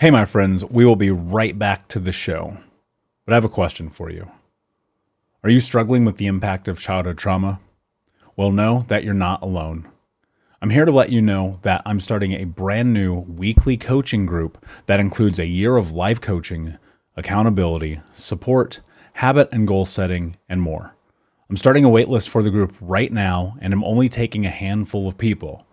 Hey, my friends, we will be right back to the show. But I have a question for you. Are you struggling with the impact of childhood trauma? Well, know that you're not alone. I'm here to let you know that I'm starting a brand new weekly coaching group that includes a year of life coaching, accountability, support, habit and goal setting, and more. I'm starting a waitlist for the group right now, and I'm only taking a handful of people.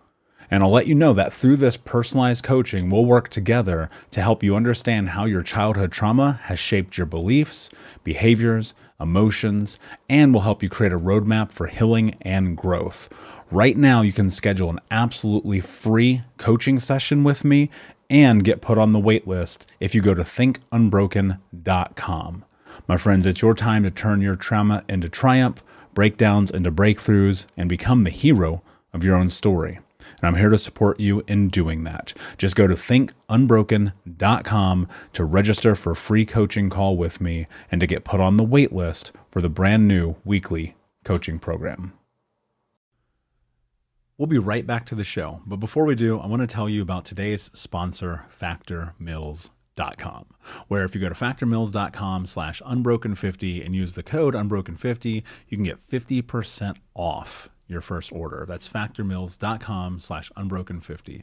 And I'll let you know that through this personalized coaching, we'll work together to help you understand how your childhood trauma has shaped your beliefs, behaviors, emotions, and will help you create a roadmap for healing and growth. Right now, you can schedule an absolutely free coaching session with me and get put on the wait list if you go to thinkunbroken.com. My friends, it's your time to turn your trauma into triumph, breakdowns into breakthroughs, and become the hero of your own story. And I'm here to support you in doing that. Just go to thinkunbroken.com to register for a free coaching call with me and to get put on the wait list for the brand new weekly coaching program. We'll be right back to the show. But before we do, I want to tell you about today's sponsor, factormeals.com, where if you go to factormeals.com/unbroken50 and use the code unbroken50, you can get 50% off your first order. That's factormeals.com/unbroken50.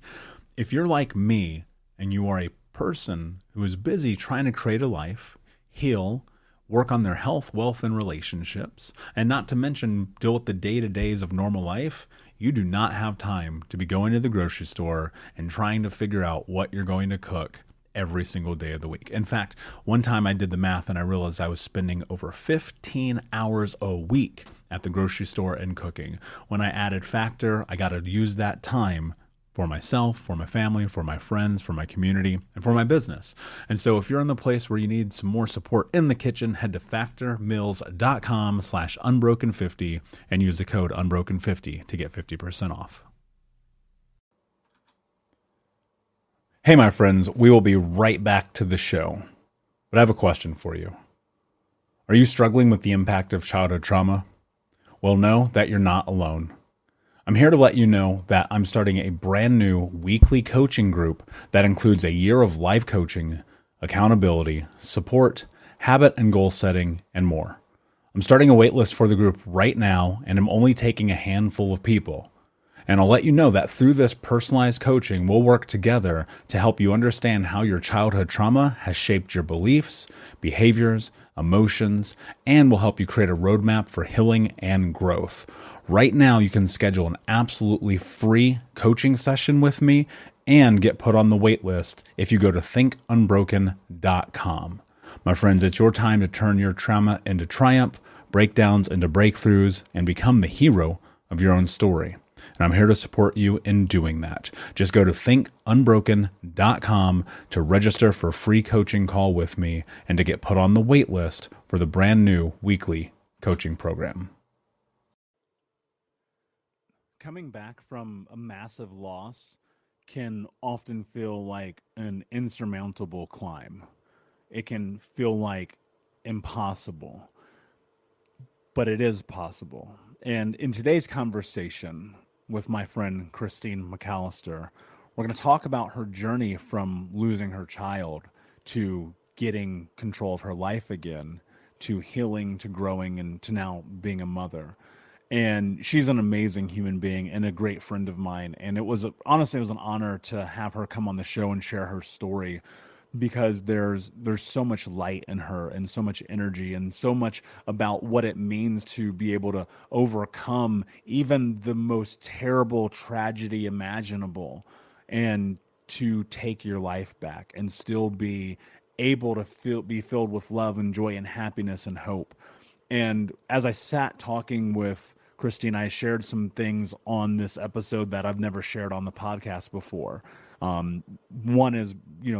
If you're like me and you are a person who is busy trying to create a life, heal, work on their health, wealth, and relationships, and not to mention deal with the day-to-days of normal life, you do not have time to be going to the grocery store and trying to figure out what you're going to cook every single day of the week. In fact, one time I did the math and I realized I was spending over 15 hours a week at the grocery store and cooking. When I added Factor, I got to use that time for myself, for my family, for my friends, for my community, and for my business. And so if you're in the place where you need some more support in the kitchen, head to factormeals.com/unbroken50 and use the code unbroken50 to get 50% off. Hey, my friends, we will be right back to the show. But I have a question for you. Are you struggling with the impact of childhood trauma? Well, know that you're not alone. I'm here to let you know that I'm starting a brand new weekly coaching group that includes a year of life coaching, accountability, support, habit and goal setting, and more. I'm starting a waitlist for the group right now, and I'm only taking a handful of people. And I'll let you know that through this personalized coaching, we'll work together to help you understand how your childhood trauma has shaped your beliefs, behaviors, emotions, and will help you create a roadmap for healing and growth. Right now, you can schedule an absolutely free coaching session with me and get put on the wait list if you go to thinkunbroken.com. My friends, it's your time to turn your trauma into triumph, breakdowns into breakthroughs, and become the hero of your own story. And I'm here to support you in doing that. Just go to thinkunbroken.com to register for a free coaching call with me and to get put on the wait list for the brand new weekly coaching program. Coming back from a massive loss can often feel like an insurmountable climb. It can feel like impossible, but it is possible. And in today's conversation with my friend Christine McAlister, we're going to talk about her journey from losing her child to getting control of her life again, to healing, to growing, and to now being a mother. And she's an amazing human being and a great friend of mine. And honestly, it was an honor to have her come on the show and share her story, because there's so much light in her and so much energy and so much about what it means to be able to overcome even the most terrible tragedy imaginable and to take your life back and still be able to be filled with love and joy and happiness and hope. And as I sat talking with Christine, I shared some things on this episode that I've never shared on the podcast before. One is,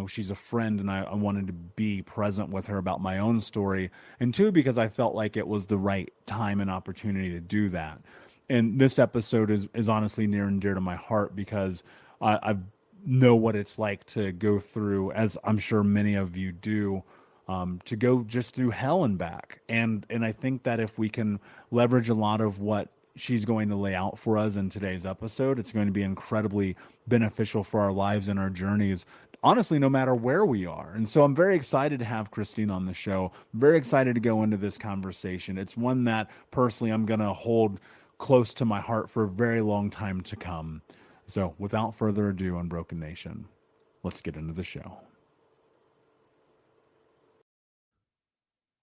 she's a friend and I wanted to be present with her about my own story. And two, because I felt like it was the right time and opportunity to do that. And this episode is honestly near and dear to my heart because I know what it's like to go through, as I'm sure many of you do, to go just through hell and back. And I think that if we can leverage a lot of what she's going to lay out for us in today's episode, it's going to be incredibly beneficial for our lives and our journeys honestly, no matter where we are. And so I'm very excited to have Christine on the show. Very excited to go into this conversation. It's one that personally I'm going to hold close to my heart for a very long time to come. So without further ado, Unbroken Nation, let's get into the show.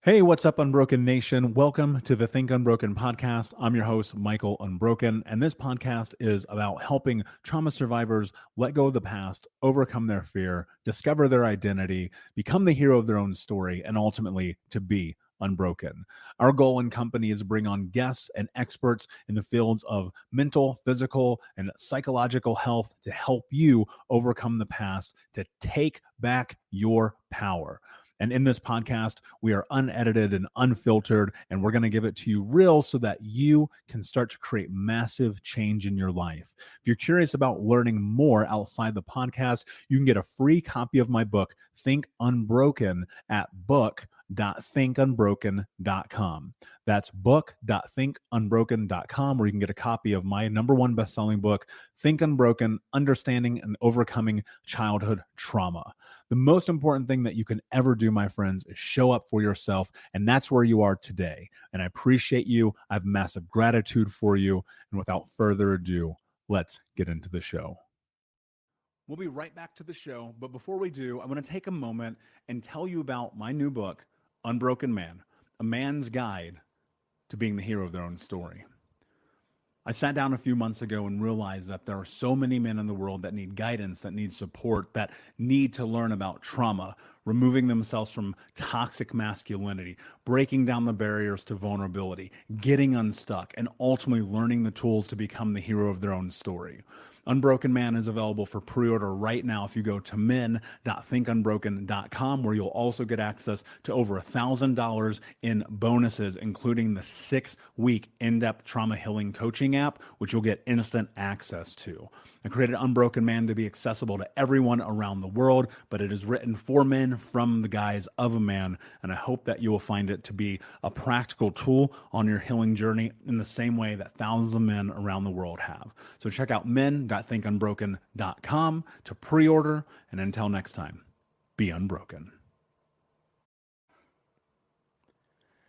Hey, what's up, Unbroken Nation? Welcome to the Think Unbroken podcast. I'm your host, Michael Unbroken, and this podcast is about helping trauma survivors let go of the past, overcome their fear, discover their identity, become the hero of their own story, and ultimately to be unbroken. Our goal in company is to bring on guests and experts in the fields of mental, physical, and psychological health to help you overcome the past, to take back your power. And in this podcast, we are unedited and unfiltered, and we're going to give it to you real so that you can start to create massive change in your life. If you're curious about learning more outside the podcast, you can get a free copy of my book, Think Unbroken, at book.thinkunbroken.com. That's book.thinkunbroken.com, where you can get a copy of my #1 best-selling book, Think Unbroken: Understanding and Overcoming Childhood Trauma. The most important thing that you can ever do, my friends, is show up for yourself, and that's where you are today. And I appreciate you. I have massive gratitude for you. And without further ado, let's get into the show. We'll be right back to the show, but before we do, I want to take a moment and tell you about my new book, Unbroken Man, A Man's Guide to Being the Hero of Their Own Story. I sat down a few months ago and realized that there are so many men in the world that need guidance, that need support, that need to learn about trauma, removing themselves from toxic masculinity, breaking down the barriers to vulnerability, getting unstuck, and ultimately learning the tools to become the hero of their own story. Unbroken Man is available for pre-order right now if you go to men.thinkunbroken.com, where you'll also get access to over $1,000 in bonuses, including the 6-week in-depth trauma healing coaching app, which you'll get instant access to. I created Unbroken Man to be accessible to everyone around the world, but it is written for men from the guise of a man, and I hope that you will find it to be a practical tool on your healing journey in the same way that thousands of men around the world have. So check out men.thinkunbroken.com to pre-order, and until next time, be unbroken.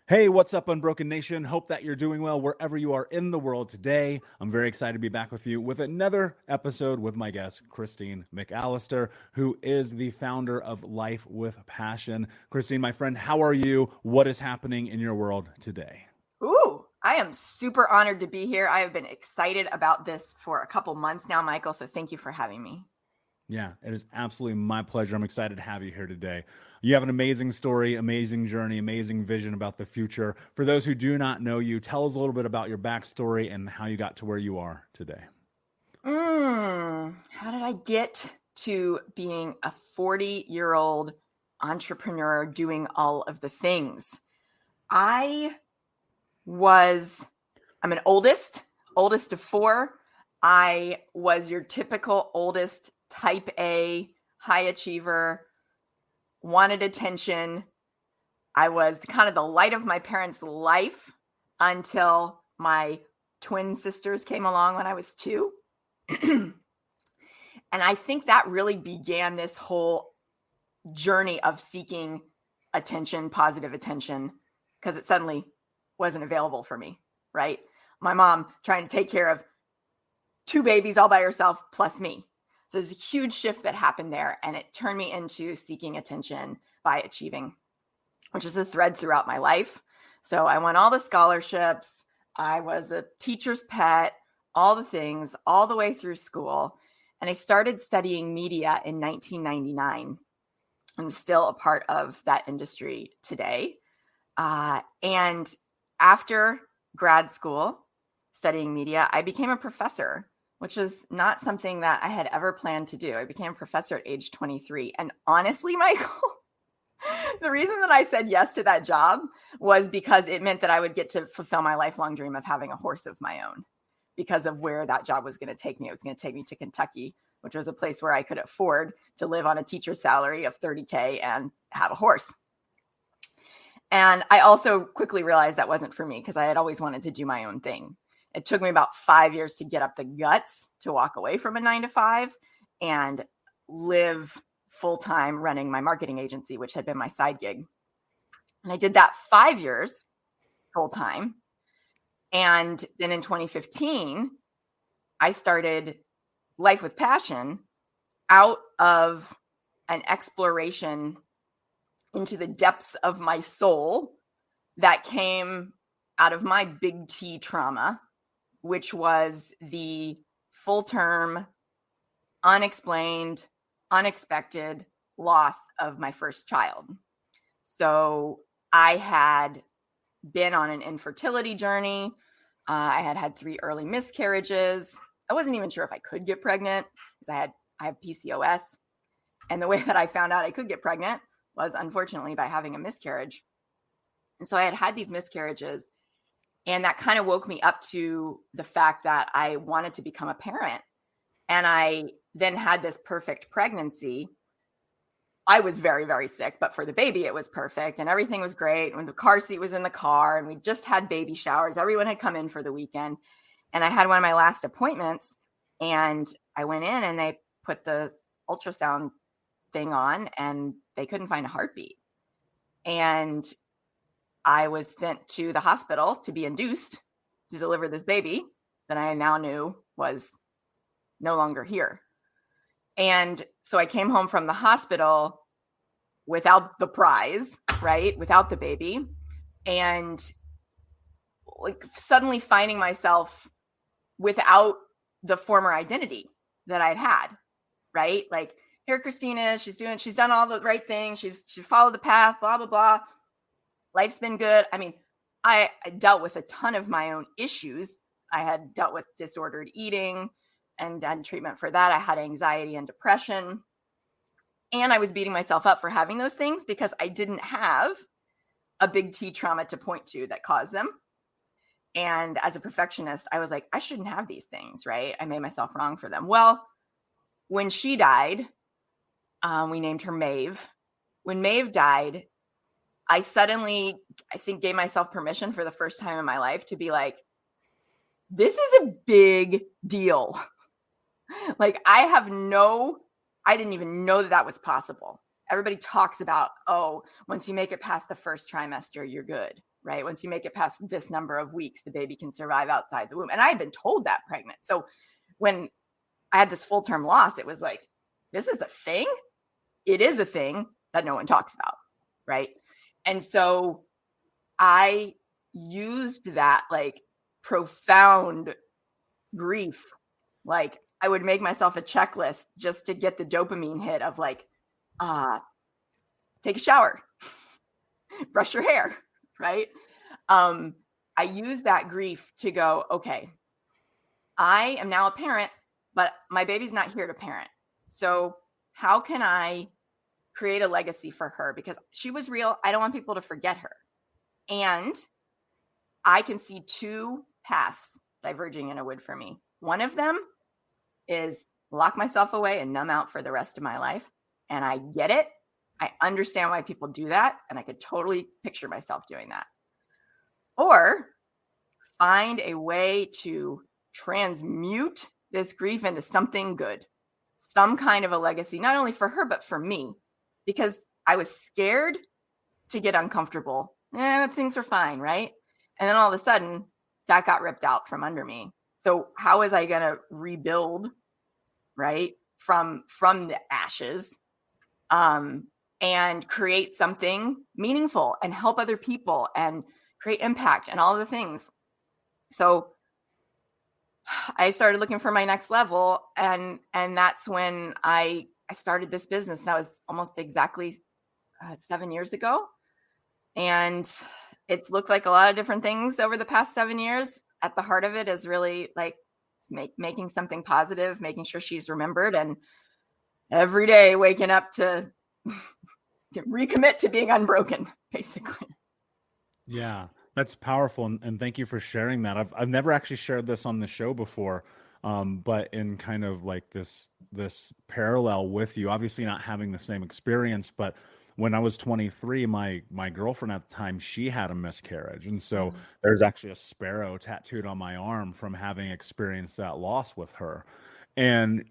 Hey, what's up, Unbroken Nation? Hope that you're doing well wherever you are in the world today. I'm very excited to be back with you with another episode with my guest, Christine McAlister, who is the founder of Life with Passion. Christine, my friend, how are you? What is happening in your world today? Ooh, I am super honored to be here. I have been excited about this for a couple months now, Michael, so thank you for having me. Yeah, it is absolutely my pleasure. I'm excited to have you here today. You have an amazing story, amazing journey, amazing vision about the future. For those who do not know you, tell us a little bit about your backstory and how you got to where you are today. How did I get to being a 40-year-old entrepreneur doing all of the things? I'm an oldest of 4. I was your typical oldest, type A, high achiever, wanted attention. I was kind of the light of my parents' life until my twin sisters came along when I was 2. And I think that really began this whole journey of seeking attention, positive attention, because it suddenly wasn't available for me, right? My mom trying to take care of 2 babies all by herself plus me. So there's a huge shift that happened there, and it turned me into seeking attention by achieving, which is a thread throughout my life. So I won all the scholarships. I was a teacher's pet, all the things, all the way through school. And I started studying media in 1999. I'm still a part of that industry today. And after grad school, studying media, I became a professor, which was not something that I had ever planned to do. I became a professor at age 23. And honestly, Michael, the reason that I said yes to that job was because it meant that I would get to fulfill my lifelong dream of having a horse of my own, because of where that job was going to take me. It was going to take me to Kentucky, which was a place where I could afford to live on a teacher's salary of $30K and have a horse. And I also quickly realized that wasn't for me, because I had always wanted to do my own thing. It took me about 5 years to get up the guts to walk away from a 9-to-5 and live full-time running my marketing agency, which had been my side gig. And I did that 5 years full-time. And then in 2015, I started Life with Passion out of an exploration into the depths of my soul that came out of my big T trauma, which was the full-term, unexplained, unexpected loss of my first child. So I had been on an infertility journey. I had 3 early miscarriages. I wasn't even sure if I could get pregnant because I have PCOS. And the way that I found out I could get pregnant was unfortunately by having a miscarriage. And so I had these miscarriages, and that kind of woke me up to the fact that I wanted to become a parent. And I then had this perfect pregnancy. I was very, very sick, but for the baby, it was perfect. And everything was great. When the car seat was in the car and we just had baby showers, everyone had come in for the weekend. And I had one of my last appointments, and I went in and they put the ultrasound thing on and they couldn't find a heartbeat. And I was sent to the hospital to be induced to deliver this baby that I now knew was no longer here. And so I came home from the hospital without the prize, right? Without the baby. And like suddenly finding myself without the former identity that I'd had, right? Like, here Christine is, she's done all the right things. She's followed the path, blah, blah, blah. Life's been good. I mean, I dealt with a ton of my own issues. I had dealt with disordered eating and done treatment for that. I had anxiety and depression. And I was beating myself up for having those things because I didn't have a big T trauma to point to that caused them. And as a perfectionist, I was like, I shouldn't have these things, right? I made myself wrong for them. Well, when she died, we named her Maeve. When Maeve died, I suddenly, I think, gave myself permission for the first time in my life to be like, this is a big deal. Like, I didn't even know that was possible. Everybody talks about, oh, once you make it past the first trimester, you're good, right? Once you make it past this number of weeks, the baby can survive outside the womb. And I had been told that pregnant. So when I had this full-term loss, it was like, this is a thing? It is a thing that no one talks about, right? And so I used that like profound grief. Like, I would make myself a checklist just to get the dopamine hit of like, take a shower, brush your hair, right? I use that grief to go, okay, I am now a parent, but my baby's not here to parent. So how can I create a legacy for her? Because she was real. I don't want people to forget her. And I can see 2 paths diverging in a wood for me. One of them is lock myself away and numb out for the rest of my life. And I get it. I understand why people do that. And I could totally picture myself doing that. Or find a way to transmute this grief into something good, some kind of a legacy, not only for her, but for me, because I was scared to get uncomfortable. Things are fine, right? And then all of a sudden, that got ripped out from under me. So how was I going to rebuild, right, from the ashes, and create something meaningful and help other people and create impact and all the things? So I started looking for my next level, and that's when I started this business. That was almost exactly 7 years ago. And it's looked like a lot of different things over the past 7 years. At the heart of it is really like making something positive, making sure she's remembered, and every day waking up to recommit to being unbroken, basically. Yeah, that's powerful. And thank you for sharing that. I've never actually shared this on the show before, but in kind of like this parallel with you, obviously not having the same experience, but when I was 23, my girlfriend at the time, she had a miscarriage. And so there's actually a sparrow tattooed on my arm from having experienced that loss with her. And,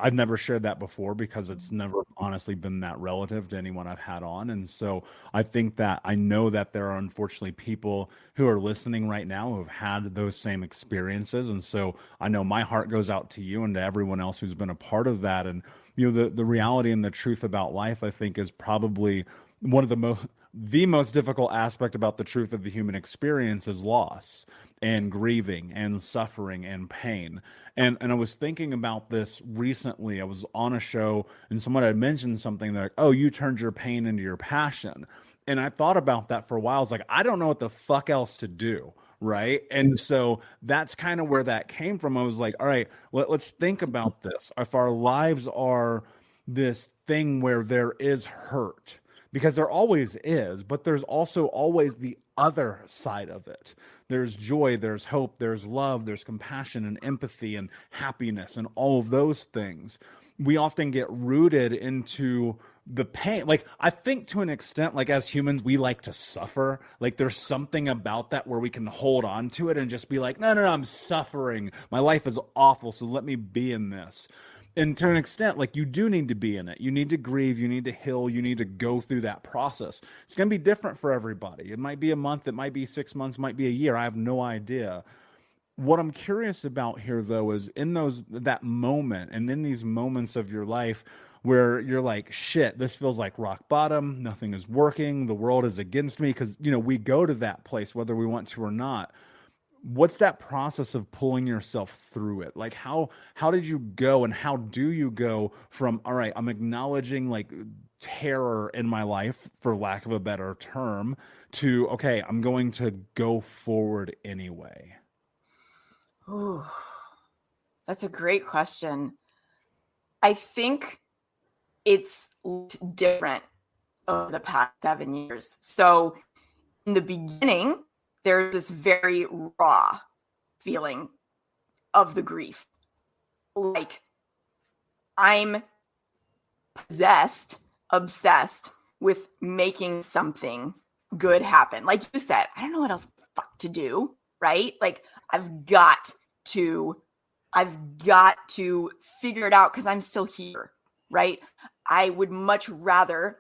I've never shared that before because it's never honestly been that relative to anyone I've had on. And so I think that I know that there are unfortunately people who are listening right now who have had those same experiences. And so I know my heart goes out to you and to everyone else who's been a part of that. And, the reality and the truth about life, I think, is probably one of the most difficult aspect about the truth of the human experience is loss and grieving and suffering and pain. And I was thinking about this recently. I was on a show and someone had mentioned something like, oh, you turned your pain into your passion. And I thought about that for a while. I was like, I don't know what the fuck else to do. Right. And so that's kind of where that came from. I was like, all right, let's think about this. If our lives are this thing where there is hurt, because there always is, but there's also always the other side of it. There's joy, there's hope, there's love, there's compassion and empathy and happiness and all of those things. We often get rooted into the pain. Like, I think to an extent, like as humans, we like to suffer. Like there's something about that where we can hold on to it and just be like, no, I'm suffering. My life is awful, so let me be in this. And to an extent, like you do need to be in it. You need to grieve, you need to heal, you need to go through that process. It's going to be different for everybody. It might be a month, it might be 6 months, might be a year. I have no idea. What I'm curious about here though is in that moment and in these moments of your life where you're like, shit, this feels like rock bottom, nothing is working, the world is against me, because we go to that place whether we want to or not. What's that process of pulling yourself through it? Like how did you go and how do you go from, all right, I'm acknowledging like terror in my life, for lack of a better term, to, okay, I'm going to go forward anyway? Ooh, that's a great question. I think it's different over the past 7 years. So in the beginning, there's this very raw feeling of the grief. Like I'm obsessed with making something good happen. Like you said, I don't know what else the fuck to do, right? Like I've got to figure it out because I'm still here, right? I would much rather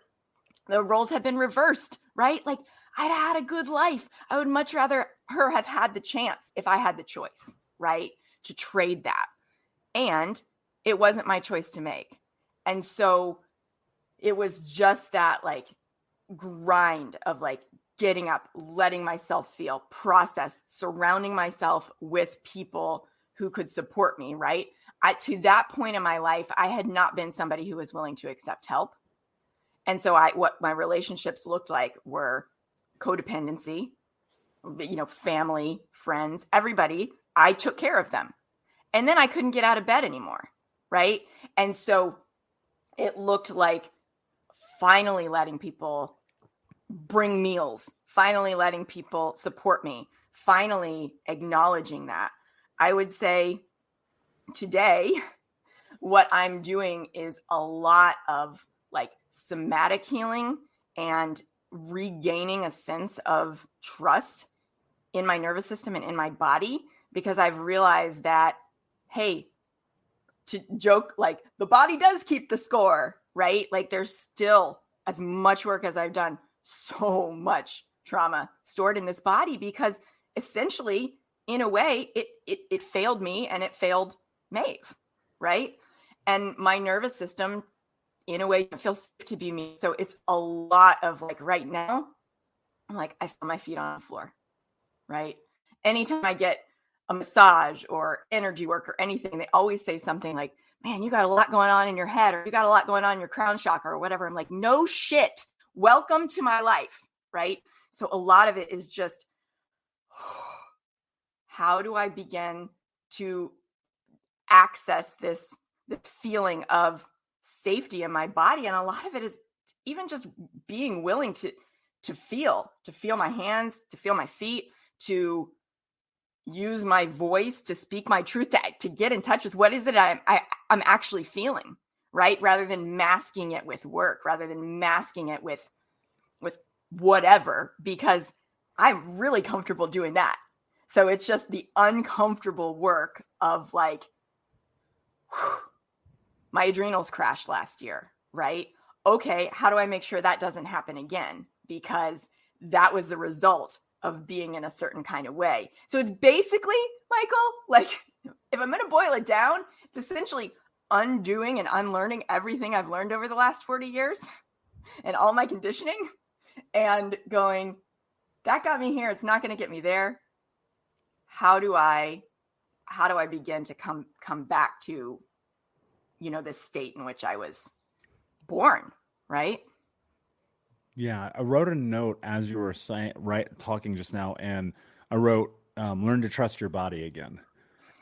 the roles have been reversed, right? Like I'd had a good life. I would much rather her have had the chance if I had the choice, right? To trade that. And it wasn't my choice to make. And so it was just that like grind of like getting up, letting myself feel, process, surrounding myself with people who could support me, right? To that point in my life, I had not been somebody who was willing to accept help. And so what my relationships looked like were codependency, family, friends, everybody. I took care of them. And then I couldn't get out of bed anymore, right? And so it looked like finally letting people bring meals, finally letting people support me, finally acknowledging that. I would say today, what I'm doing is a lot of like somatic healing and regaining a sense of trust in my nervous system and in my body, because I've realized that, hey, to joke, like the body does keep the score, right? Like there's still, as much work as I've done, so much trauma stored in this body, because essentially, in a way, it failed me and it failed Maeve, right? And my nervous system, in a way, it feels safe to be me. So it's a lot of like right now, I'm like, I feel my feet on the floor, right? Anytime I get a massage or energy work or anything, they always say something like, man, you got a lot going on in your head, or you got a lot going on in your crown chakra or whatever. I'm like, no shit. Welcome to my life, right? So a lot of it is just, how do I begin to access this feeling of safety in my body? And a lot of it is even just being willing to feel my hands, to feel my feet, to use my voice, to speak my truth, to get in touch with what is it I'm actually feeling, right? Rather than masking it with work, rather than masking it with whatever, because I'm really comfortable doing that. So it's just the uncomfortable work of like my adrenals crashed last year, right? Okay, how do I make sure that doesn't happen again? Because that was the result of being in a certain kind of way. So it's basically, Michael, like if I'm going to boil it down, it's essentially undoing and unlearning everything I've learned over the last 40 years and all my conditioning and going, that got me here. It's not going to get me there. How do I begin to come back to, this state in which I was born, right? Yeah, I wrote a note as you were talking just now, and I wrote, learn to trust your body again.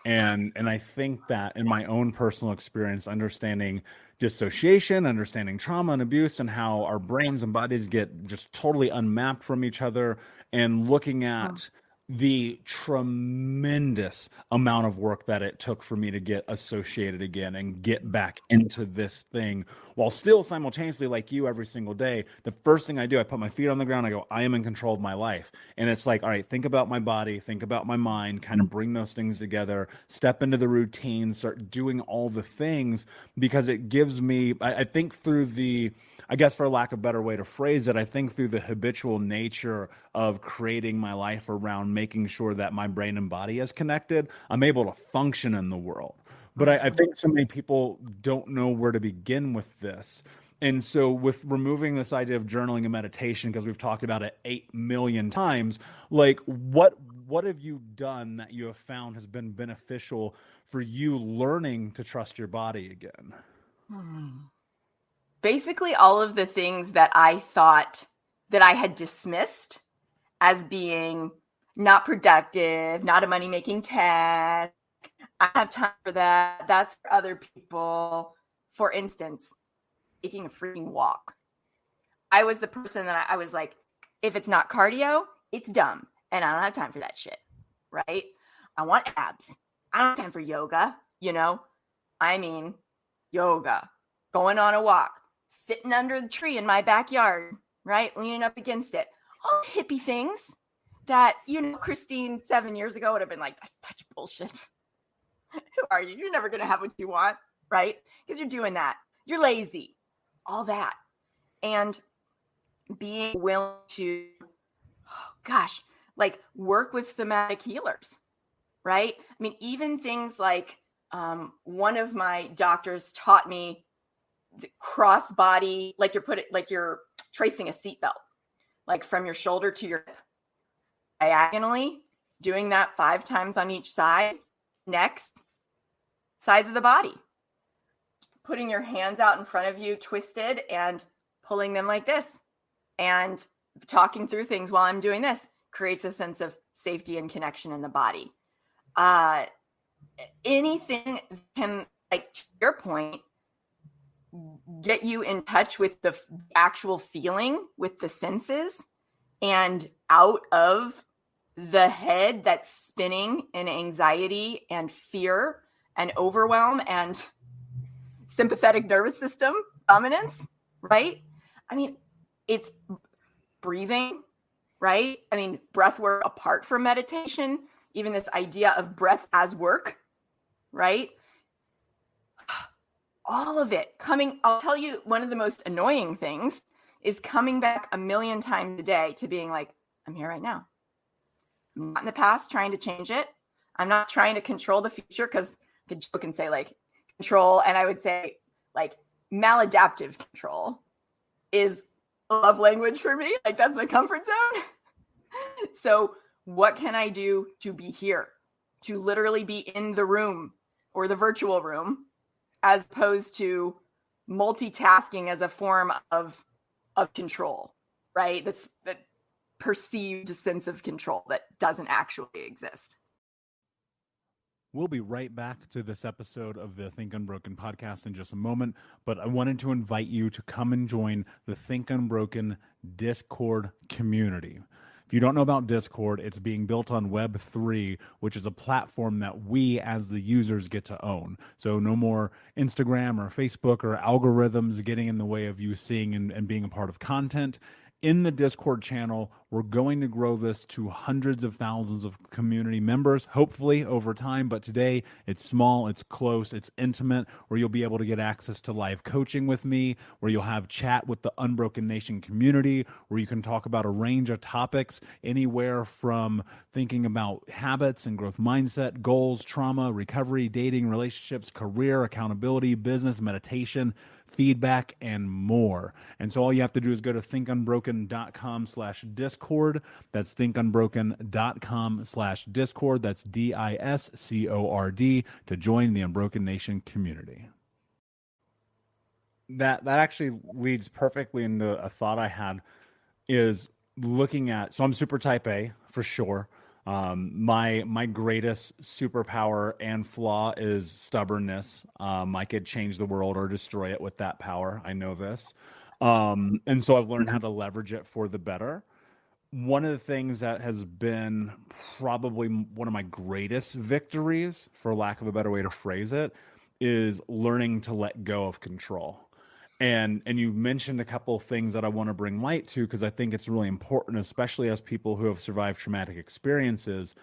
And I think that in my own personal experience, understanding dissociation, understanding trauma and abuse, and how our brains and bodies get just totally unmapped from each other, and looking at the tremendous amount of work that it took for me to get associated again and get back into this thing, while still simultaneously, like you, every single day, the first thing I do, I put my feet on the ground, I go, I am in control of my life. And it's like, all right, think about my body, think about my mind, kind of bring those things together, step into the routine, start doing all the things, because it gives me, I think through the, I guess for lack of a better way to phrase it, I think through the habitual nature of creating my life around making sure that my brain and body is connected, I'm able to function in the world. But I think so many people don't know where to begin with this. And so with removing this idea of journaling and meditation, because we've talked about it 8 million times, like what have you done that you have found has been beneficial for you learning to trust your body again? Basically, all of the things that I thought that I had dismissed as being not productive, not a money-making task, I have time for that. That's for other people. For instance, taking a freaking walk. I was the person that I was like, if it's not cardio, it's dumb. And I don't have time for that shit, right? I want abs. I don't have time for yoga, I mean, yoga, going on a walk, sitting under the tree in my backyard, right? Leaning up against it. All hippie things that, Christine 7 years ago would have been like, that's such bullshit. Who are you? You're never going to have what you want, right? Because you're doing that. You're lazy. All that. And being willing to, work with somatic healers, right? I mean, even things like one of my doctors taught me the cross body, like you're tracing a seatbelt, like from your shoulder to your hip, diagonally, doing that 5 times on each side. Next, sides of the body. Putting your hands out in front of you, twisted, and pulling them like this. And talking through things while I'm doing this creates a sense of safety and connection in the body. Anything can, like to your point, get you in touch with the actual feeling, with the senses, and out of the head that's spinning in anxiety and fear and overwhelm and sympathetic nervous system dominance, right? I mean, it's breathing, right? I mean, breath work apart from meditation, even this idea of breath as work, right? All of it I'll tell you, one of the most annoying things is coming back 1 million times a day to being like, I'm here right now. I'm not in the past trying to change it. I'm not trying to control the future, because I could joke and say like control, and I would say like maladaptive control is a love language for me. Like that's my comfort zone. So what can I do to be here, to literally be in the room or the virtual room, as opposed to multitasking as a form of control, right? That perceived sense of control that doesn't actually exist. We'll be right back to this episode of the Think Unbroken podcast in just a moment, but I wanted to invite you to come and join the Think Unbroken Discord community. If you don't know about Discord, it's being built on Web3, which is a platform that we as the users get to own. So no more Instagram or Facebook or algorithms getting in the way of you seeing and being a part of content. in the Discord channel. We're going to grow this to hundreds of thousands of community members, hopefully over time. But today it's small, it's close, it's intimate, where you'll be able to get access to live coaching with me, where you'll have chat with the Unbroken Nation community, where you can talk about a range of topics, anywhere from thinking about habits and growth mindset, goals, trauma, recovery, dating, relationships, career, accountability, business, meditation, feedback, and more. And so all you have to do is go to thinkunbroken.com/discord. That's thinkunbroken.com/discord. That's DISCORD to join the Unbroken Nation community. That actually leads perfectly into a thought I had, is looking at, so I'm super type A for sure. My greatest superpower and flaw is stubbornness. I could change the world or destroy it with that power. I know this. And so I've learned how to leverage it for the better. One of the things that has been probably one of my greatest victories, for lack of a better way to phrase it, is learning to let go of control. And you mentioned a couple of things that I want to bring light to, because I think it's really important, especially as people who have survived traumatic experiences.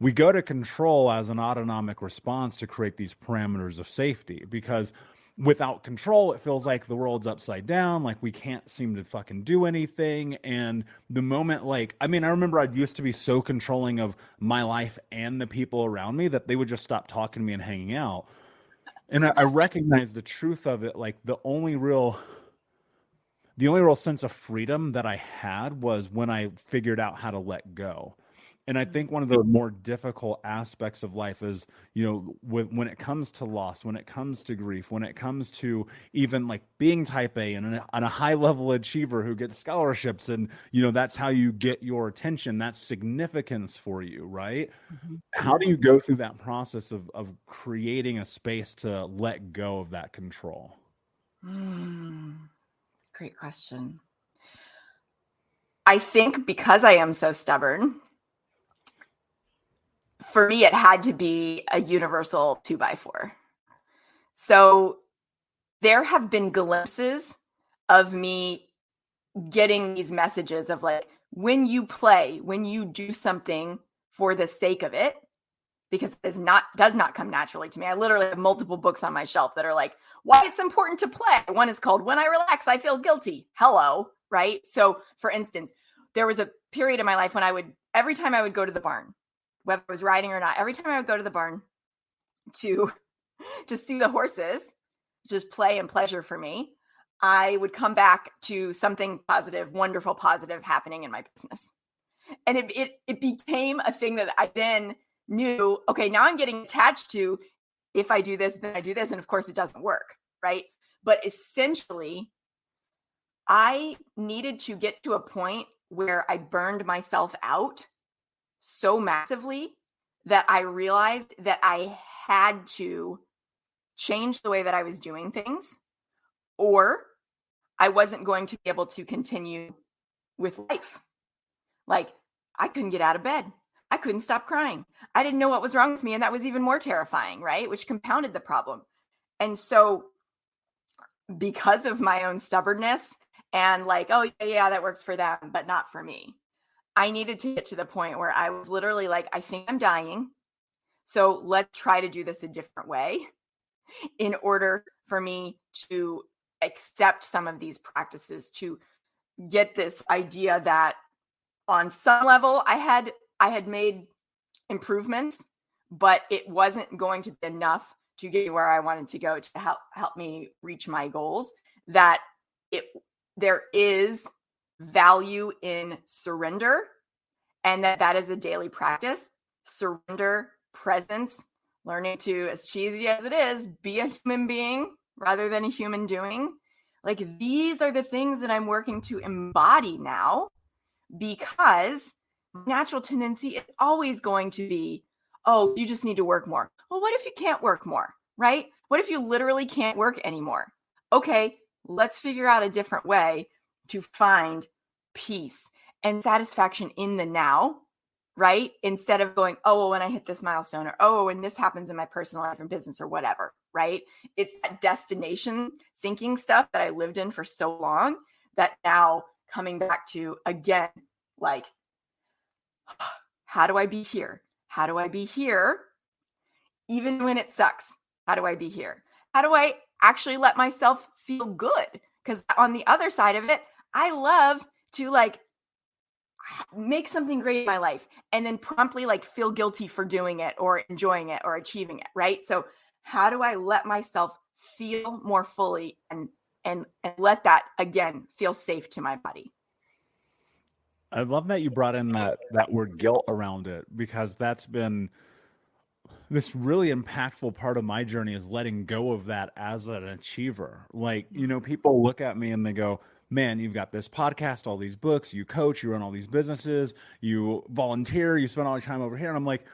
We go to control as an autonomic response to create these parameters of safety, because without control, it feels like the world's upside down, like we can't seem to fucking do anything. And the moment, like, I mean, I remember I used to be so controlling of my life and the people around me that they would just stop talking to me and hanging out. And I recognize the truth of it. Like the only real sense of freedom that I had was when I figured out how to let go. And I think one of the more difficult aspects of life is, when it comes to loss, when it comes to grief, when it comes to even like being type A and a high level achiever who gets scholarships, and, that's how you get your attention. That's significance for you, right? Mm-hmm. How do you go through that process of creating a space to let go of that control? Great question. I think because I am so stubborn, for me, it had to be a universal 2x4. So there have been glimpses of me getting these messages of like, when you play, when you do something for the sake of it, because it does not come naturally to me. I literally have multiple books on my shelf that are like, why it's important to play. One is called When I Relax, I Feel Guilty. Hello, right? So for instance, there was a period in my life when every time I would go to the barn, whether I was riding or not, every time I would go to the barn to see the horses, just play and pleasure for me, I would come back to something positive, wonderful, positive happening in my business. And it became a thing that I then knew, okay, now I'm getting attached to, if I do this, then I do this. And of course it doesn't work, right? But essentially, I needed to get to a point where I burned myself out so massively that I realized that I had to change the way that I was doing things, or I wasn't going to be able to continue with life. Like, I couldn't get out of bed. I couldn't stop crying. I didn't know what was wrong with me. And that was even more terrifying, right? Which compounded the problem. And so because of my own stubbornness and like, oh yeah, that works for them, but not for me, I needed to get to the point where I was literally like, I think I'm dying. So let's try to do this a different way in order for me to accept some of these practices, to get this idea that on some level I had made improvements, but it wasn't going to be enough to get where I wanted to go to help me reach my goals, that there is value in surrender, and that is a daily practice. Surrender, presence, learning to, as cheesy as it is, be a human being rather than a human doing. Like, these are the things that I'm working to embody now, because natural tendency is always going to be, oh, you just need to work more. Well, what if you can't work more, right? What if you literally can't work anymore? Okay, let's figure out a different way to find peace and satisfaction in the now, right? Instead of going, oh, well, when I hit this milestone, or oh, when this happens in my personal life and business or whatever, right? It's that destination thinking stuff that I lived in for so long that now coming back to, again, like, how do I be here? How do I be here? Even when it sucks, how do I be here? How do I actually let myself feel good? Because on the other side of it, I love to like make something great in my life and then promptly like feel guilty for doing it or enjoying it or achieving it, right? So how do I let myself feel more fully and let that, again, feel safe to my body? I love that you brought in that word guilt around it, because that's been this really impactful part of my journey, is letting go of that as an achiever. Like, people look at me and they go, man, you've got this podcast, all these books, you coach, you run all these businesses, you volunteer, you spend all your time over here. And I'm like,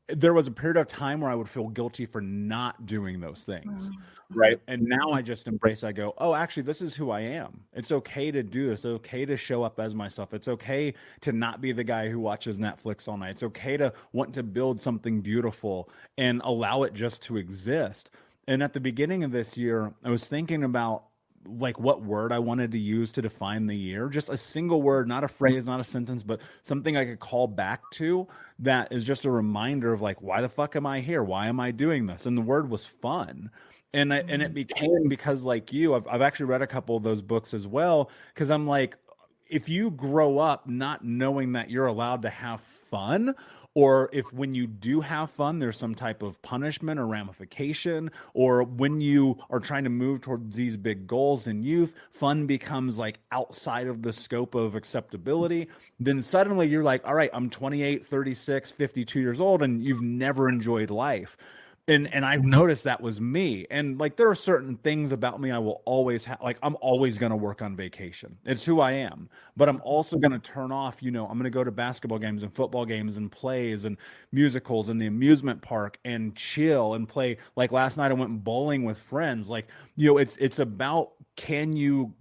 there was a period of time where I would feel guilty for not doing those things. Right. And now I just embrace, I go, oh, actually, this is who I am. It's okay to do this. It's okay to show up as myself. It's okay to not be the guy who watches Netflix all night. It's okay to want to build something beautiful and allow it just to exist. And at the beginning of this year, I was thinking about like what word I wanted to use to define the year. Just a single word, not a phrase, not a sentence, but something I could call back to that is just a reminder of like, why the fuck am I here? Why am I doing this? And the word was fun. And it became, because like you, I've actually read a couple of those books as well, because I'm like, if you grow up not knowing that you're allowed to have fun, or if when you do have fun, there's some type of punishment or ramification, or when you are trying to move towards these big goals in youth, fun becomes like outside of the scope of acceptability, then suddenly you're like, all right, I'm 28, 36, 52 years old, and you've never enjoyed life. And I've noticed that was me. And like, there are certain things about me I will always have. Like, I'm always going to work on vacation. It's who I am. But I'm also going to turn off, I'm going to go to basketball games and football games and plays and musicals and the amusement park and chill and play. Like last night I went bowling with friends. Like, it's about, can you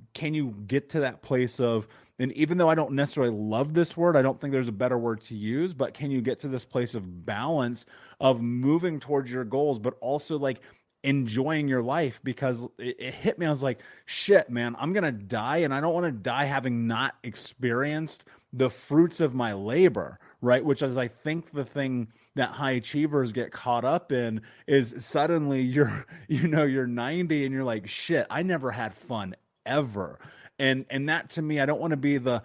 get to that place of, and even though I don't necessarily love this word, I don't think there's a better word to use, but can you get to this place of balance of moving towards your goals, but also like enjoying your life? Because it hit me. I was like, shit, man, I'm going to die. And I don't want to die having not experienced the fruits of my labor, right? Which is, I think, the thing that high achievers get caught up in is suddenly you're 90 and you're like, shit, I never had fun ever. And that, to me, I don't want to be the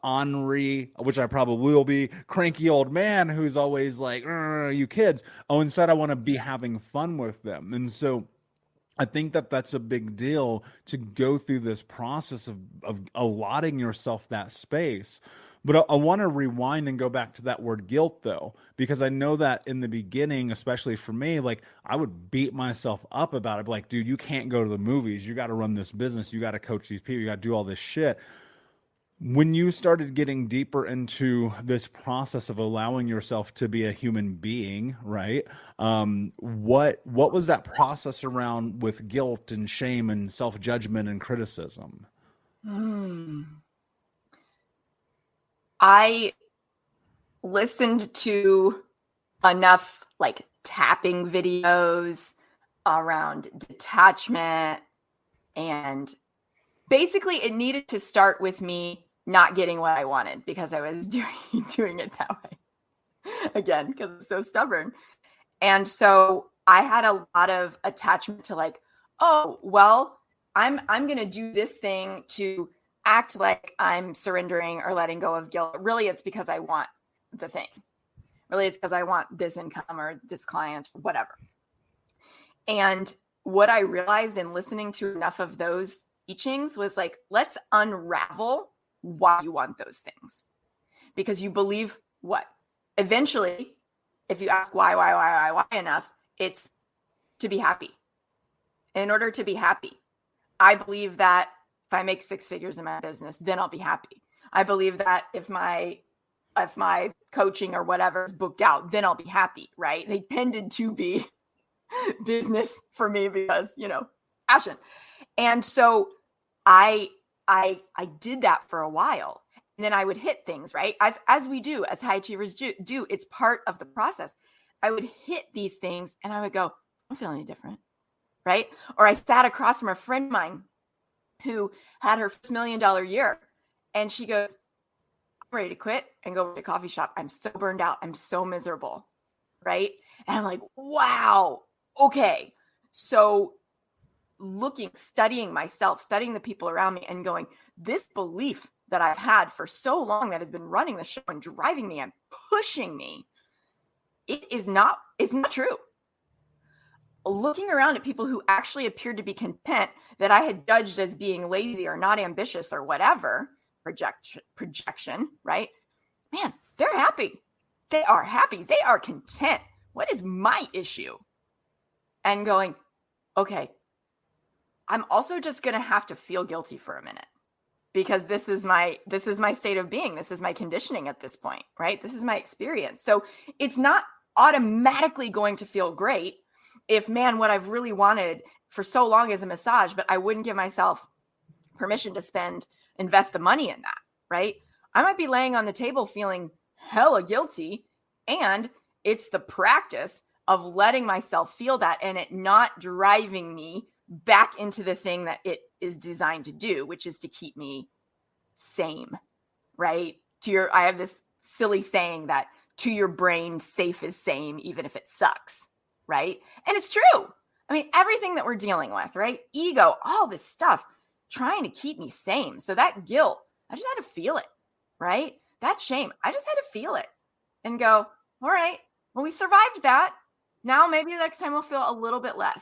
ornery, which I probably will be, cranky old man who's always like, you kids. Oh, instead I want to be having fun with them. And so I think that that's a big deal, to go through this process of allotting yourself that space. But I want to rewind and go back to that word guilt, though, because I know that in the beginning, especially for me, like I would beat myself up about it. Be like, dude, you can't go to the movies. You got to run this business. You got to coach these people. You got to do all this shit. When you started getting deeper into this process of allowing yourself to be a human being, right? What was that process around with guilt and shame and self-judgment and criticism? I listened to enough like tapping videos around detachment, and basically it needed to start with me not getting what I wanted because I was doing it that way. Again, because I'm so stubborn. And so I had a lot of attachment to like, oh, well, I'm going to do this thing to act like I'm surrendering or letting go of guilt. Really, it's because I want the thing. Really, it's because I want this income or this client, whatever. And what I realized in listening to enough of those teachings was like, let's unravel why you want those things. Because you believe what? Eventually, if you ask why enough, it's to be happy. In order to be happy, I believe that if I make 6 figures in my business, then I'll be happy. I believe that if my coaching or whatever is booked out, then I'll be happy, right? They tended to be business for me because, passion. And so I did that for a while. And then I would hit things, right? As we do, as high achievers do, it's part of the process. I would hit these things and I would go, I'm feeling different, right? Or I sat across from a friend of mine who had her $1 million year. And she goes, I'm ready to quit and go to a coffee shop. I'm so burned out. I'm so miserable. Right. And I'm like, wow. Okay. So studying myself, studying the people around me and going, this belief that I've had for so long that has been running the show and driving me and pushing me, it's not true. Looking around at people who actually appeared to be content that I had judged as being lazy or not ambitious or whatever, projection, right? Man, they're happy. They are happy. They are content. What is my issue? And going, okay, I'm also just going to have to feel guilty for a minute because this is my state of being. This is my conditioning at this point, right? This is my experience. So it's not automatically going to feel great if, man, what I've really wanted for so long is a massage, but I wouldn't give myself permission to invest the money in that, right? I might be laying on the table feeling hella guilty, and it's the practice of letting myself feel that and it not driving me back into the thing that it is designed to do, which is to keep me sane, right? I have this silly saying that to your brain, safe is sane, even if it sucks, right? And it's true. I mean, everything that we're dealing with, right? Ego, all this stuff, trying to keep me sane. So that guilt, I just had to feel it, right? That shame, I just had to feel it and go, all right, well, we survived that. Now maybe the next time we'll feel a little bit less.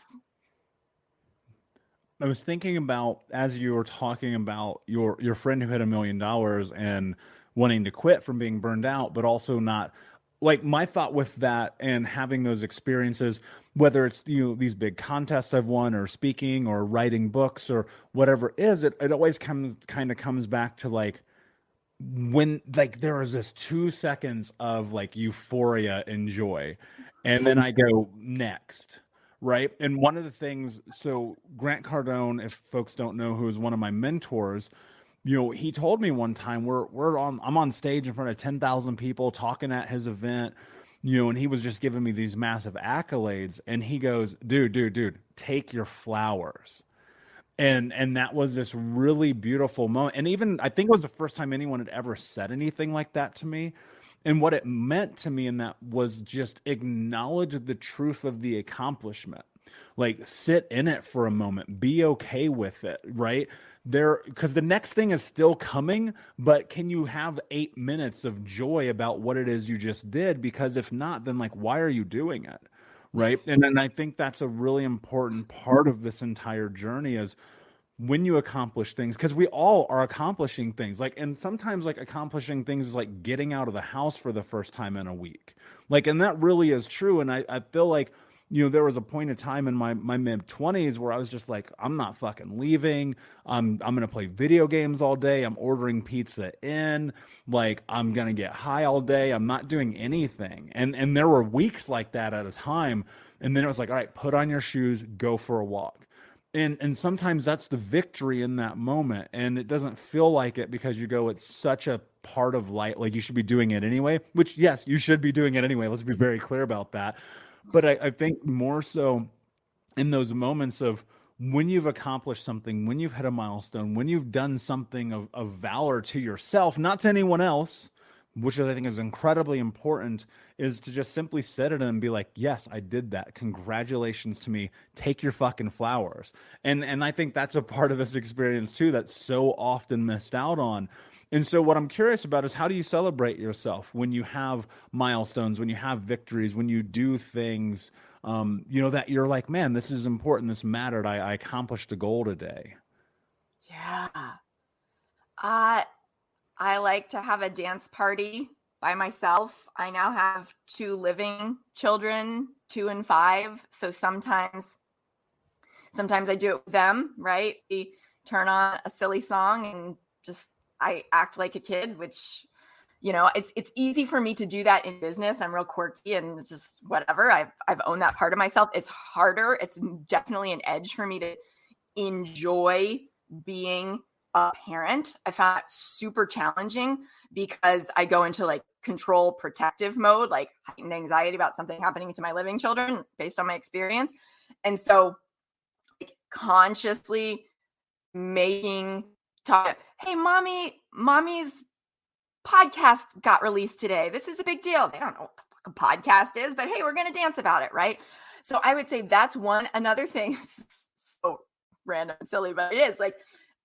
I was thinking about, as you were talking about your friend who had $1 million and wanting to quit from being burned out, but also not, like, my thought with that and having those experiences, whether it's, these big contests I've won or speaking or writing books or whatever it is, it always comes back to, like, when, like, there is this 2 seconds of, like, euphoria and joy, and then I go next. Right. And one of the things, so Grant Cardone, if folks don't know, who is one of my mentors, he told me one time I'm on stage in front of 10,000 people talking at his event, and he was just giving me these massive accolades. And he goes, dude, take your flowers. And that was this really beautiful moment. And even, I think it was the first time anyone had ever said anything like that to me. And what it meant to me in that was just acknowledge the truth of the accomplishment. Like, sit in it for a moment, be okay with it, right? Because the next thing is still coming, but can you have 8 minutes of joy about what it is you just did? Because if not, then, like, why are you doing it? Right. And I think that's a really important part of this entire journey is when you accomplish things, because we all are accomplishing things, like, and sometimes, like, accomplishing things is like getting out of the house for the first time in a week. Like, and that really is true. And I feel like, there was a point of time in my mid-20s where I was just like, I'm not fucking leaving. I'm going to play video games all day. I'm ordering pizza in, like, I'm going to get high all day. I'm not doing anything. And there were weeks like that at a time. And then it was like, all right, put on your shoes, go for a walk. And sometimes that's the victory in that moment. And it doesn't feel like it because you go, it's such a part of life. Like, you should be doing it anyway, which, yes, you should be doing it anyway. Let's be very clear about that. But I think more so in those moments of when you've accomplished something, when you've hit a milestone, when you've done something of valor to yourself, not to anyone else, which I think is incredibly important, is to just simply sit it and be like, yes, I did that. Congratulations to me. Take your fucking flowers. And I think that's a part of this experience too that's so often missed out on. And so what I'm curious about is, how do you celebrate yourself when you have milestones, when you have victories, when you do things, that you're like, man, this is important. This mattered. I accomplished a goal today. Yeah. I like to have a dance party by myself. I now have 2 living children, 2 and 5. So sometimes I do it with them, right? We turn on a silly song and I act like a kid, which, it's easy for me to do that in business. I'm real quirky and it's just whatever. I've owned that part of myself. It's harder. It's definitely an edge for me to enjoy being a parent. I found it super challenging because I go into, like, control protective mode, like heightened anxiety about something happening to my living children based on my experience. And so, like, consciously making talk, hey, mommy's podcast got released today. This is a big deal. They don't know what the fuck a podcast is, but hey, we're going to dance about it, right? So I would say that's one. Another thing, so random, silly, but it is like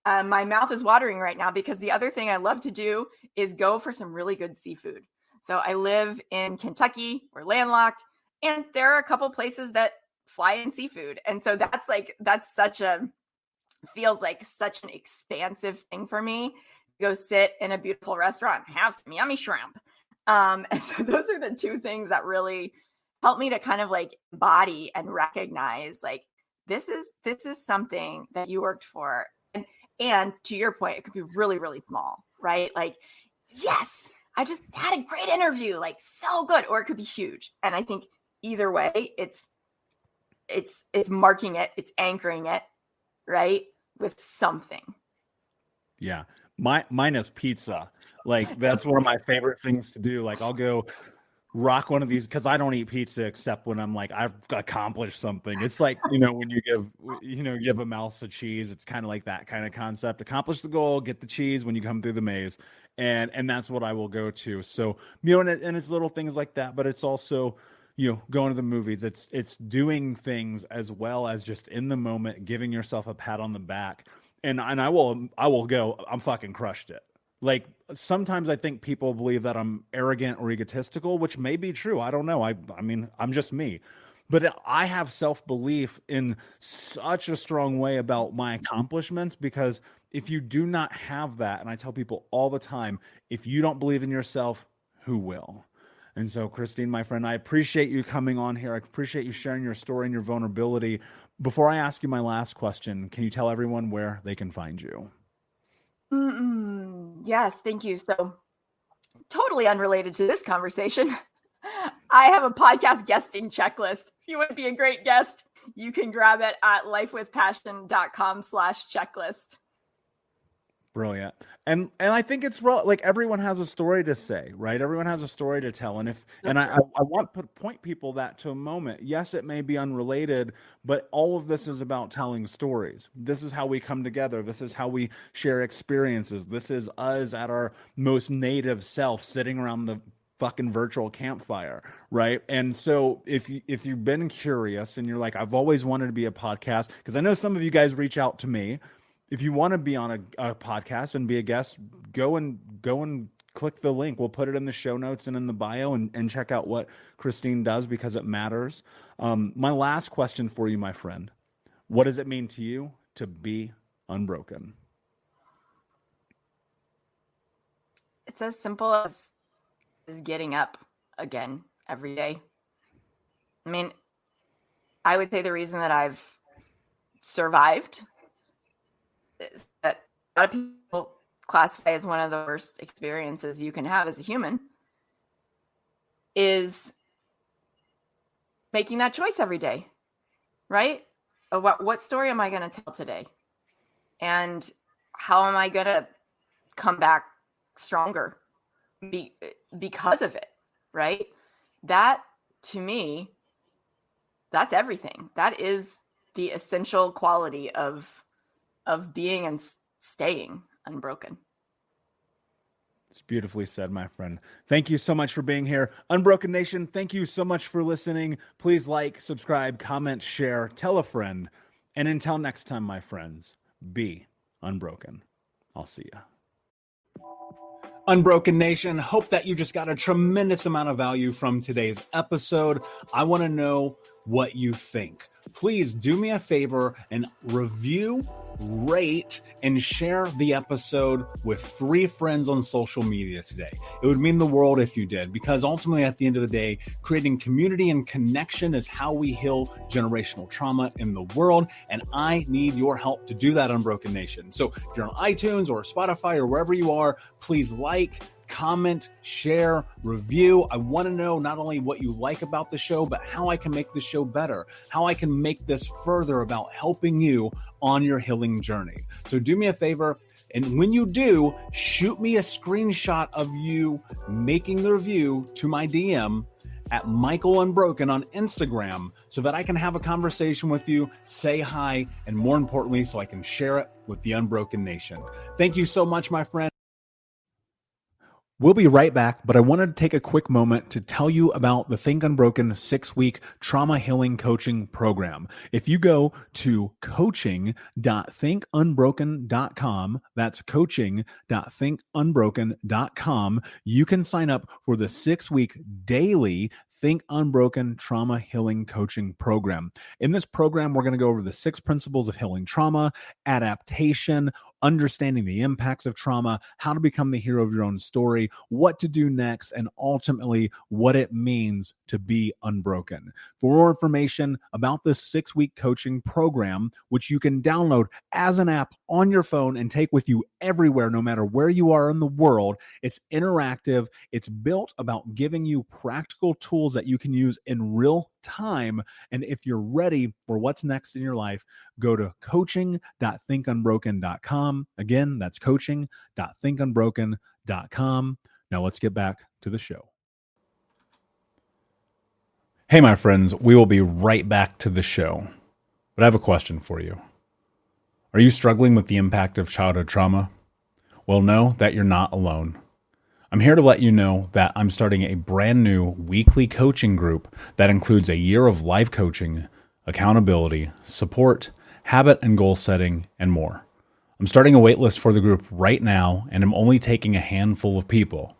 my mouth is watering right now because the other thing I love to do is go for some really good seafood. So I live in Kentucky. We're landlocked, and there are a couple places that fly in seafood. And so feels like such an expansive thing for me. Go sit in a beautiful restaurant, have some yummy shrimp. And so those are the two things that really help me to kind of like embody and recognize like, this is something that you worked for. And to your point, it could be really, really small, right? Like, yes, I just had a great interview, like so good. Or it could be huge. And I think either way, it's marking it, it's anchoring it, right? With something. Yeah. Mine is pizza. Like that's one of my favorite things to do. Like I'll go rock one of these because I don't eat pizza except when I'm like, I've accomplished something. It's like, when you give a mouse a cheese, it's kind of like that kind of concept. Accomplish the goal, get the cheese when you come through the maze. And that's what I will go to. So, and it's little things like that, but it's also, going to the movies. It's doing things as well as just in the moment, giving yourself a pat on the back. And I will go, I'm fucking crushed it. Like sometimes I think people believe that I'm arrogant or egotistical, which may be true. I don't know. I mean, I'm just me, but I have self-belief in such a strong way about my accomplishments because if you do not have that, and I tell people all the time, if you don't believe in yourself, who will? And so, Christine, my friend, I appreciate you coming on here. I appreciate you sharing your story and your vulnerability. Before I ask you my last question, can you tell everyone where they can find you? Yes, thank you. So totally unrelated to this conversation, I have a podcast guesting checklist. If you want to be a great guest, you can grab it at lifewithpassion.com/checklist. Brilliant. And I think it's like everyone has a story to say, right? Everyone has a story to tell. And I want to point people that to a moment. Yes, it may be unrelated, but all of this is about telling stories. This is how we come together. This is how we share experiences. This is us at our most native self sitting around the fucking virtual campfire, right? And so if you've been curious and you're like, I've always wanted to be a podcast, because I know some of you guys reach out to me. If you want to be on a podcast and be a guest, go and click the link. We'll put it in the show notes and in the bio and check out what Christine does because it matters. My last question for you, my friend, what does it mean to you to be unbroken? It's as simple as getting up again every day. I mean, I would say the reason that I've survived is that a lot of people classify as one of the worst experiences you can have as a human is making that choice every day, right? What story am I going to tell today? And how am I going to come back stronger because of it, right? That, to me, that's everything. That is the essential quality of being and staying unbroken. It's beautifully said, my friend. Thank you so much for being here. Unbroken Nation, thank you so much for listening. Please like, subscribe, comment, share, tell a friend. And until next time, my friends, be unbroken. I'll see you. Unbroken Nation, hope that you just got a tremendous amount of value from today's episode. I want to know what you think. Please do me a favor and review, rate, and share the episode with 3 friends on social media today. It would mean the world if you did, because ultimately at the end of the day, creating community and connection is how we heal generational trauma in the world. And I need your help to do that, Unbroken Nation. So if you're on iTunes or Spotify or wherever you are, please like, comment, share, review. I want to know not only what you like about the show, but how I can make the show better, how I can make this further about helping you on your healing journey. So do me a favor, and when you do, shoot me a screenshot of you making the review to my DM at Michael Unbroken on Instagram so that I can have a conversation with you, say hi, and more importantly, so I can share it with the Unbroken Nation. Thank you so much, my friend. We'll be right back, but I wanted to take a quick moment to tell you about the Think Unbroken 6-week trauma healing coaching program. If you go to coaching.thinkunbroken.com, that's coaching.thinkunbroken.com, you can sign up for the 6-week daily Think Unbroken Trauma Healing Coaching Program. In this program, we're going to go over the 6 principles of healing trauma, adaptation, understanding the impacts of trauma, how to become the hero of your own story, what to do next, and ultimately what it means to be unbroken. For more information about this 6-week coaching program, which you can download as an app on your phone and take with you everywhere, no matter where you are in the world, it's interactive. It's built about giving you practical tools that you can use in real time. And if you're ready for what's next in your life, go to coaching.thinkunbroken.com. Again, that's coaching.thinkunbroken.com. Now let's get back to the show. Hey, my friends, we will be right back to the show. But I have a question for you. Are you struggling with the impact of childhood trauma? Well, know that you're not alone. I'm here to let you know that I'm starting a brand new weekly coaching group that includes a year of live coaching, accountability, support, habit and goal setting, and more. I'm starting a waitlist for the group right now, and I'm only taking a handful of people.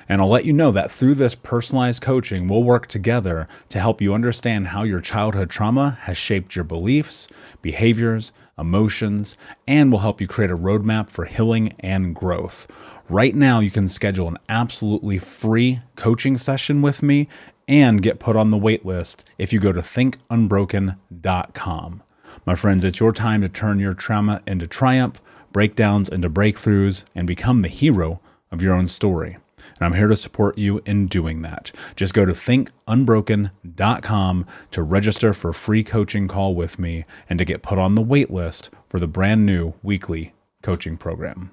And I'll let you know that through this personalized coaching, we'll work together to help you understand how your childhood trauma has shaped your beliefs, behaviors, emotions, and will help you create a roadmap for healing and growth. Right now, you can schedule an absolutely free coaching session with me and get put on the wait list if you go to thinkunbroken.com. My friends, it's your time to turn your trauma into triumph, breakdowns into breakthroughs, and become the hero of your own story. And I'm here to support you in doing that. Just go to thinkunbroken.com to register for a free coaching call with me and to get put on the wait list for the brand new weekly coaching program.